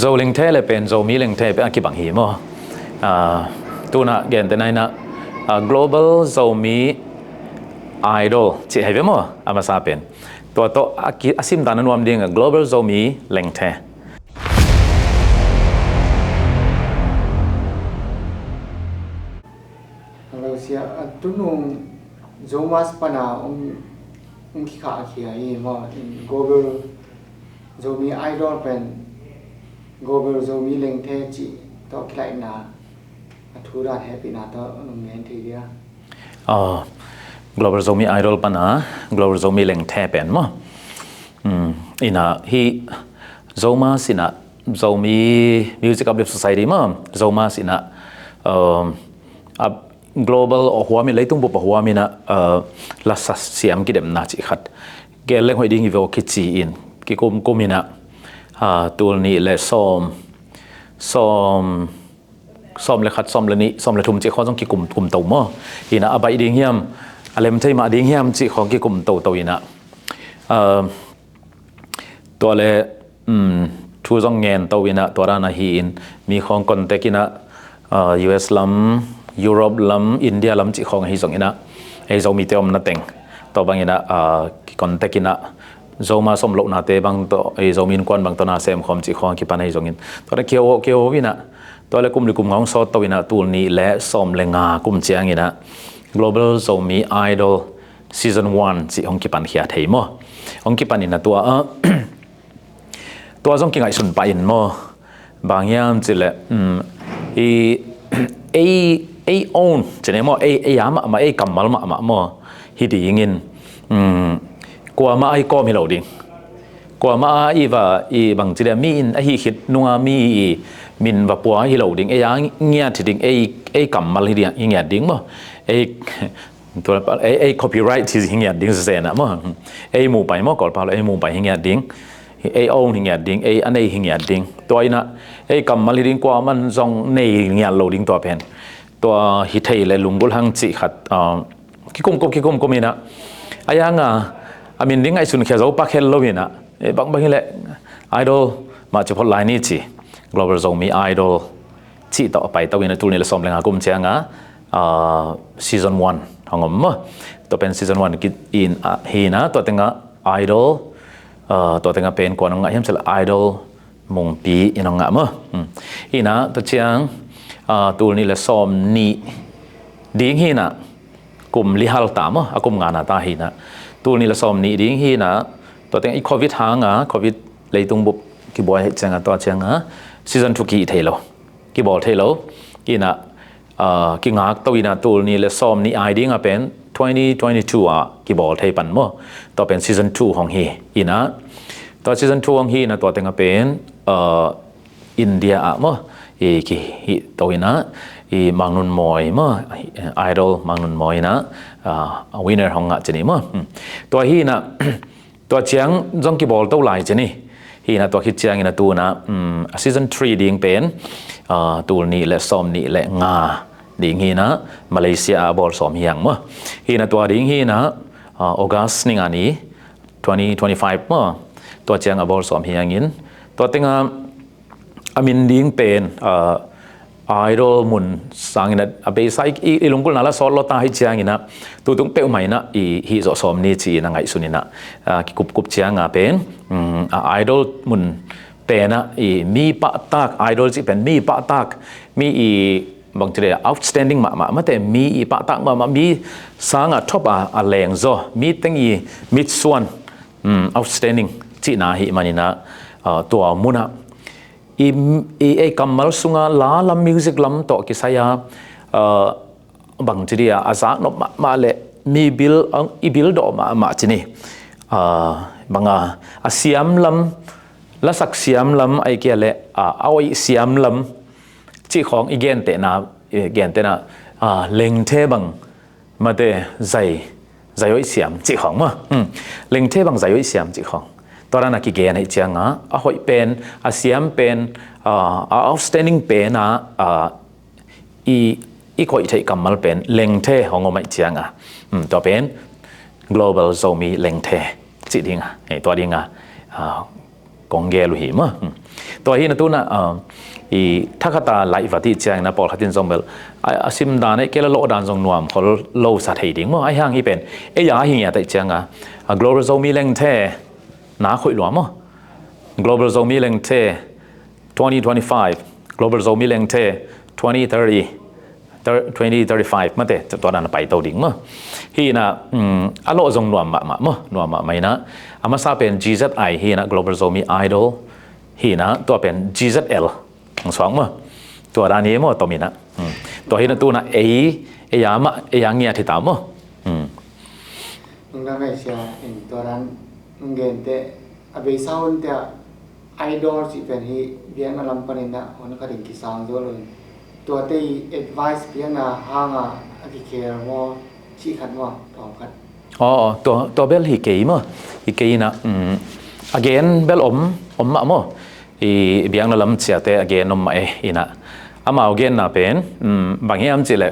zo ling the le pen zo mi ling the pe ki bang hi mo tu na gen te nai na global zo mi idol chi hai ve mo ama sa pen to asim dan nuam ding global zo mi ling the Malaysia tunung zomas pana kha khia e mo global zomi idol pen global zomi leng the chi to klai na athura happy na to ngen thi ya global zomi idol pana global zomi leng the pen mo ina hi zoma sina zomi music uplift society mo zoma sina global huwa mi leitung bu huwa mi na la sa siam ki dem na chi khat ge leng hoi ding vo ki chi in ki kum ina tul ni le som le khat som le ni som le thum chi kho jong ki kum to mo ina abai ding hiam alem thai ma ding hiam chi kho ki kum to ina to le thu jong ngen to ina to ra na hi in mi khong contact ina US lam Europe lam India lam chi khong hi jong ina ei zo mi te om na teng to bang ina ki contact ina zoma som lo na te bang to ei zo min kwan bang to na sem khom chi khong ki pan ei jong in to le keo ina to le kum ngong so to ina tul ni le som le nga kum chiang ina global zomi idol season 1 chi ong ki pan khia thei mo ong ki pan ina tua jong ki ngai sun pa in mo bang yam chi le a own chene mo a yama ma a kamal ma mo hi ding in kwa ma ai ko mi lo ding kwa ma i bang chi mi in a hi hit nuwa mi min va pua hi lo ding a yang ngia thi ding a kamal hi ding ngia ding mo a copyright hi ngia ding se na mo a mu pai mo kol pa a mu pai ngia ding a own ngia ding a an a ngia ding toina a kamal hi ding kwa man jong nei ngia lo ding to penตัวฮิตเฮเลลุงกุลหังจิขัดกิคุมมีนะอายังอามินดิ้งไอสุนเขียวปักเฮลโลวินะบางทีแหละไอดอลมาเฉพาะไลน์นี้จี global zone มีไอดอลจีต่อไปตัววินะตัวนี้เราสมเลงกุมเชียงseason 1ของผมตัวเป็น season 1กินฮีนะตัวเต็งไอดอลตัวเต็งเป็นกวนงะเห็นสิละไอดอลมงปีอินงะมั้งฮีนะตัวเชียงตัวนี้ละซ้อมนี่ดิ้งฮีนะกลุ่มลิฮัลตามอ่ะกลุ่มงานตาฮีนะตัวนี้ละซ้อมนี่ดิ้งฮีนะตัวเต็งไอ้โควิดหางโควิดเลยตุงบุบกีบอยเจังตัวเจังซีซั่น2กีเทโลกีบอลเทโลกีนะกีงาตัวนี้นะตัวนี้ละซ้อมนี่ไอดิ้งเป็น2022กีบอลเทปันมั้งตัวเป็นซีซั่น2ของฮีนะตัวซีซั่น2ของฮีนะตัวเต็งเป็นอินเดียมั้งkiตัวนะมังนุนมอยมั้งไอดอลมังนุนมอยนะวินเนอร์ของงะเจนี่มั้งตัวฮีนะตัวเชียงจงกีบอลตัวไหลเจนี่ฮีนะตัวคิดเชียงนะตัวนะซีซั่น3ดิ้งเป็นตัวนี้และซ้อมนี่และงาดิ้งฮีนะมาเลเซียบอลซ้อมยังมั้งฮีนะตัวดิ้งฮีนะออกัสนี่งานนี้2025มั้งตัวเชียงบอลซ้อมยังยินตัวเต็งอามินดิ้งเป็นไอดอลมุนสังอินะเบสไซอีลุงกุลนาลาสอลตาให้เชียงอินะตัวตุงเป้าหมายนะฮีโซสอมนี่จีนังไงสุนินะกุบเชียงเป็นไอดอลมุนเป็นนะมีปะตากไอดอลจีเป็นมีปะตากมีบางทีเรียก outstanding มาแต่มีปะตากมามีสังท็อปแรงโซมีตั้งมิดส่วน outstanding จีน่าฮิมันนี่นะตัวมุนะkamal sunga la lam music lam to ki saya bang jiria azak no ma le mi bil ibil do ma chini banga asiam lam la sak siam lam ai kia le awai siam lam chi khong igen te na leng the bang ma te zai oi siam chi khong ma leng the bang zai oi siam chi khongตอนนั้นกิเกนให้เจียงหอยเป็นเสียมเป็นoutstanding เป็นอีกคนที่กำมันเป็นเล็งเทของเราไม่เจียงตัวเป็น global zomi เล็งเทจิดิงตัวดิงกงเกลุหิม ตัวฮีนะตุนะอีถ้าขตาไลฟ์วัที่เจียงนะปอลขัดินซองเบลอาซิมดานเกลโลดานซองนวมเขาโลสัตย์ดิ่งมั้งไอ้ห่างอีเป็นยาหิงยาแต่เจียงglobal zone มีแรงเทน่าคุยหลวมมั้ง global zone มีแรงเท2025 global zone มีแรงเท2035มาเตะตัวนั้นไปตัวดิ่งมั้งฮีนะอโลซองนวมมั้งนวมไม่นะอามาซาเป็น GZI ฮีนะ global zone มี idol ฮีนะตัวเป็น GZL สองมั้งตัวด้านนี้มั้งตัวมีนะตัวฮีนะตัวนะยามะยางเงียที่ตามมั้งมึงทำให้เสียตัวนั้นมึงเห็นแต่อาเบซ่าวันเดียไอดอลสิเป็นที่เบี้ยมาลำปนินะคนก็ถึงกิสางตัวเลยตัวที่ advice เบี้ยนะห่างอาทิเคร์ว่าชี้ขัดว่าตอบขัดตัวเบลฮิเกย์มั้งฮิเกย์นะagain เบลมะมั้งเบี้ยนั่นลำเสียแต่ again นมเอนะอามา again นะเป็นบางอย่างจิเล่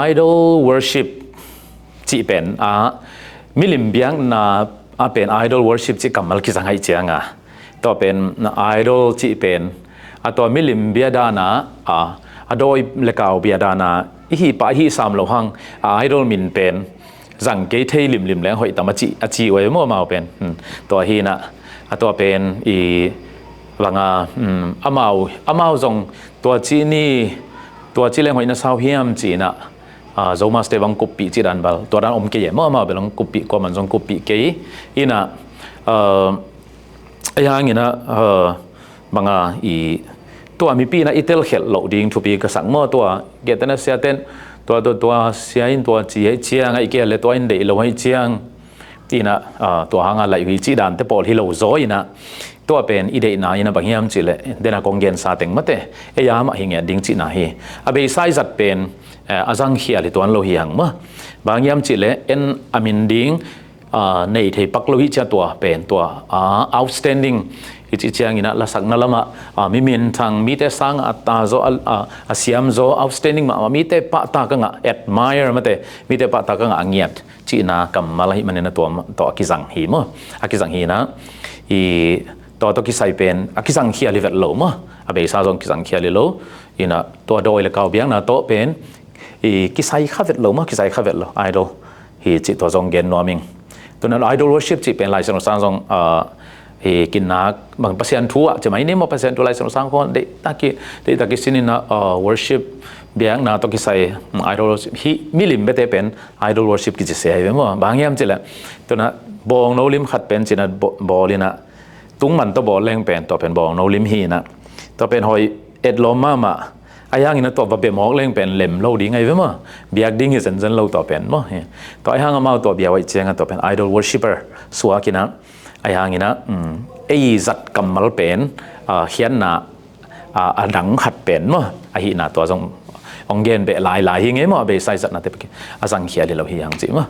idol worship จีเป็นมิลิมเบียงน่าเป็น idol worship จีกัมมัลกิสังให้เจียงตัวเป็น idol จีเป็นตัวมิลิมเบียดานะโดยเล็กเอาเบียดานะอีป่าอีสามโลหังidol มินเป็นสังเกตให้ลิมแล้วหอยตามาจีไว้มั่วมาเป็นตัวฮีนะตัวเป็นบางอามาจงตัวจีนี่ตัวจีเลี้ยงหอยน่าเศร้าเฮียมจีนะzomas te bang kopi ci dan bal to dan om ke ma belang kopi ko man jong kopi ke ina yang ina banga i to mi pi na itel khel lo ding thu pi ka sang mo to getana sia ten to sia in to chi chiang ai ke le to in de lo hai chiang ina to hanga lai wi chi dan te pol hi lo zo inaตัวเป็นอีเดน่าอินะบางอย่างจิเลเดน่ากงเกนซาเต็งมาเตยามะหิงเงดิงจินาฮีอาเบย์ไซจัดเป็นอาจังเขียลิตัวนั้นโลหิยังมะบางอย่างจิเลเอ็นอามินดิงในเทปักโลหิจะตัวเป็นตัว outstanding อิจิเชียงอินะละสักนั่นละมะมีมินทางมีแต่สังอัตตาโซอาเซียมโซ outstanding มามีแต่ปะตากงะ admire มาเตมีแต่ปะตากงะเงียบจีนากัมมาละหิมันเนตัวกิจังฮีมะกิจังฮีนะตัวกิสัยเป็นกิสังเขียลิเวตโลมะอาเบย์ซาจงกิสังเขียลิโลอินะตัวโดยเลกเอาเบียงนะโตเป็นกิสัยข้าเวตโลมะกิสัยข้าเวตโลไอดอลฮีจิตัวจงเกนนัวมิงตัวนั้นไอดอลวอร์ชิปจิเป็นลายเส้นสร้างจงกินนักบางเปอร์เซ็นต์ทั่วจะไม่เนี่ยมาเปอร์เซ็นต์ตัวลายเส้นสร้างคนเด็กตะกี้สินี่นะวอร์ชิปเบียงนะตัวกิสัยไอดอลฮีมิลิมเบเตเป็นไอดอลวอร์ชิปกิจเสียไปมั้งบางอย่างจิแหละตัวนั้นบองโนลิมขัดเป็นจินะบอลินะตุ้งมันตัวบอลแรงเป็นตัวเป็นบอลโนลิมฮีนะตัวเป็นหอยเอ็ดลมมาไอ้ยังอินะตัวแบบหมอกแรงเป็นเล็มโลดิ้งไงเว้ยมั้งเบียกดิ้งที่เซนโลตัวเป็นมั้งตัวไอ้ยังมาตัวเบียไว้เจียงตัวเป็นไอดอลวอร์ชิปเปอร์สัวกินะไอ้ยังอินะไอ้จัดกำมัลเป็นเขียนนะดังขัดเป็นมั้งไอ้หินะตัวจงองเกนเปหลายหิงไงมั้งเบย์ไซส์จัดนะเต็มไปอาสังเขียนเราหิยังจิมั้ง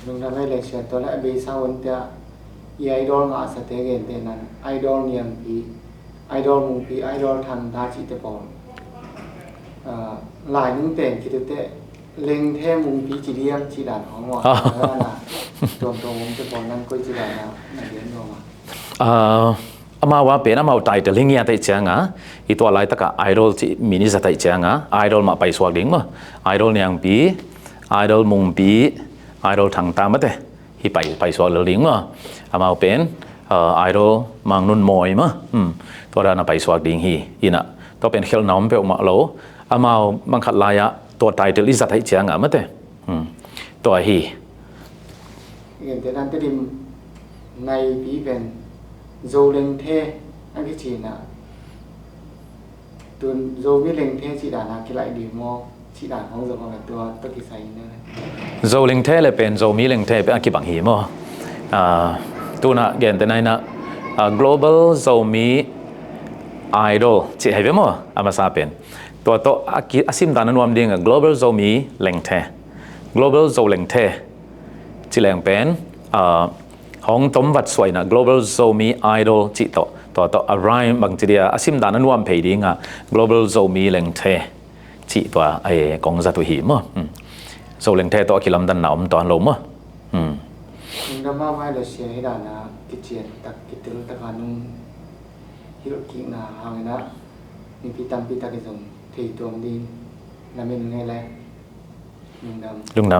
ลุงทำให้เลยเชียร์ตัวละเบย์ซาวันเดียไอดอลมาสเตเกนเตนันไอดอลเนียมพีไอดอลมุงพีไอดอลทันดาจิเตปอนหลายนึงเต่งคิดเตเล็งแท้มุงพีจีเรียมจีดานของว่าแล้วนะตัวมุงเตปอนนั่นก็จีดานนะนั่นเรียนรู้มามาว่าเป็นมาไต่แต่เรื่องเงี้ยแต่เจ้าง่ะอีตัวอะไรตะกะไอดอลที่มินิสแต่เจ้าง่ะไอดอลมาไปสวกดิ้งมั้งไอดอลเนียงปีไอดอลมุงปีไอดอลทางตามมาเตะที่ไปสวกเรื่องดิ้งมั้งมาเป็นไอดอลมังนุ่นมอยมั้งตัวนั้นไปสวกดิ้งฮีอีน่ะตัวเป็นเขลน้ำเปล่ามาโลมาบังคับลายะตัวไตเตลิสัตให้เจียงอ่ะมั้งเตะตัวฮีเห็นแต่นั้นจะดิมในปีเป็นโซเลงเทอันที่จีน่ะตัวโซมิเลงเทจีดานาคิไลดีมอจีดานของโซของตัวกิไซนั่นเลยโซเลงเทเลยเป็นโซมิเลงเทเป็นอันกี่บังฮีมั้งตัวน่ะเห็นแต่ไหนน่ะ global zomi idol จีให้เป็นมั้งอามาซาเป็นตัวโตอาซิมตานันวมดิ้ง global zomi เลงเท global zo เลงเทจีแรงเป็นห้องต้มวัดสวยนะ global zomi idol จีตัวอะไรบางทีเดียอาซิมตานันวมเพย์ดิ้งglobal zomi เลงเทจีตัวไอ้กองจัตุหิมั้งโซเลงเทตัวคิลำดันหนาวตัวลมมั้ง nung dama mai lo sia hida na kitchen tak kitul tak anung hiro ki na hangna ni pitam pita ke jong thei tom din namin ngai lai nung dam ลุงด